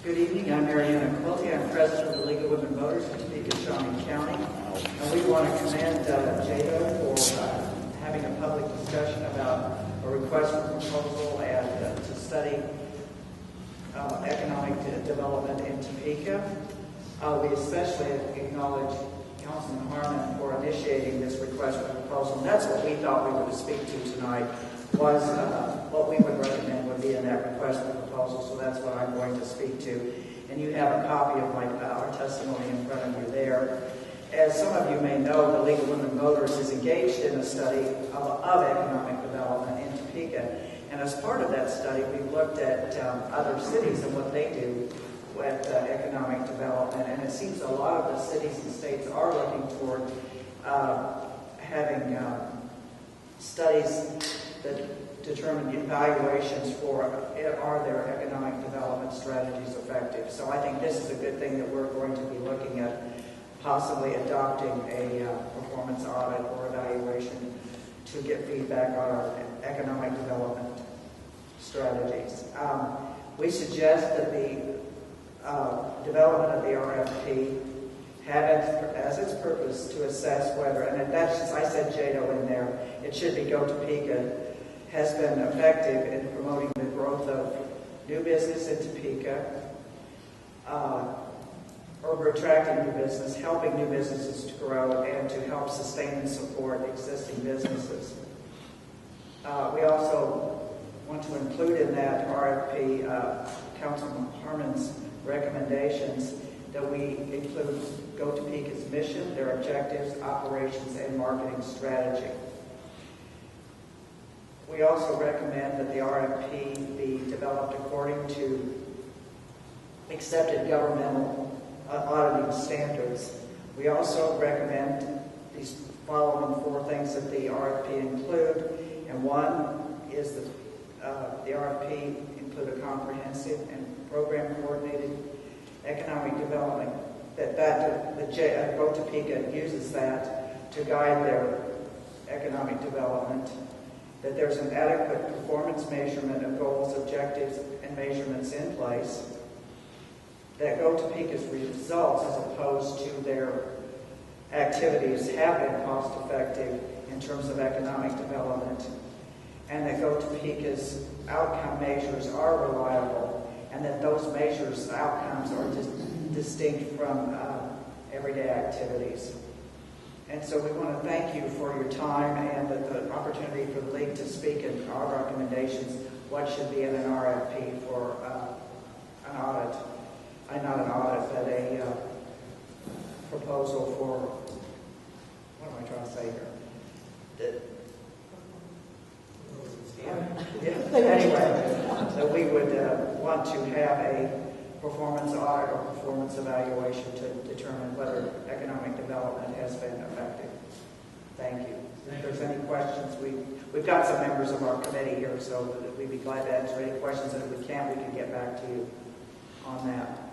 Good evening. I'm Maryanna Quilty. I'm president of the League of Women Voters in Topeka, Shawnee County. And we want to commend JEDO for having a public discussion about a request for proposal and to study economic development in Topeka. We especially acknowledge Councilman Harmon for initiating this request for proposal. And that's what we thought we would speak to tonight, was what we would recommend would be in that request for proposal. So that's what I'm going to speak to. And you have a copy of our testimony in front of you there. As some of you may know, the League of Women Voters is engaged in a study of economic development in Topeka. And as part of that study, we've looked at other cities and what they do with economic development. And it seems a lot of the cities and states are looking toward having studies that determine evaluations for are their economic development strategies effective. So I think this is a good thing that we're going to be looking at, possibly adopting a performance audit or evaluation to get feedback on our economic development strategies. We suggest that the development of the RFP have as its purpose to assess whether, and that's just, I said JEDO in there, it should be Go Topeka, has been effective in promoting the growth of new business in Topeka, or attracting new business, helping new businesses to grow, and to help sustain and support existing businesses. We also want to include in that RFP Councilman Harmon's recommendations that we include Go Topeka's mission, their objectives, operations, and marketing strategy. We also recommend that the RFP be developed according to accepted governmental auditing standards. We also recommend these following 4 things that the RFP include, and one is that the RFP include a comprehensive and program-coordinated economic development, that Go Topeka uses that to guide their economic development, that there's an adequate performance measurement of goals, objectives, and measurements in place, that Go Topeka's results, as opposed to their activities, have been cost-effective in terms of economic development, and that Go Topeka's outcome measures are reliable, and that those measures, outcomes, are distinct from everyday activities. And so we want to thank you for your time and the opportunity for the League to speak in our recommendations, what should be in an RFP for an audit. Not an audit, but a proposal for, what am I trying to say here? Anyway, so we would want to have a performance audit or performance evaluation to determine whether economic development has been effective. Thank you. If there's any questions, we've got some members of our committee here, so we'd be glad to answer any questions, and if we can't, we can get back to you on that.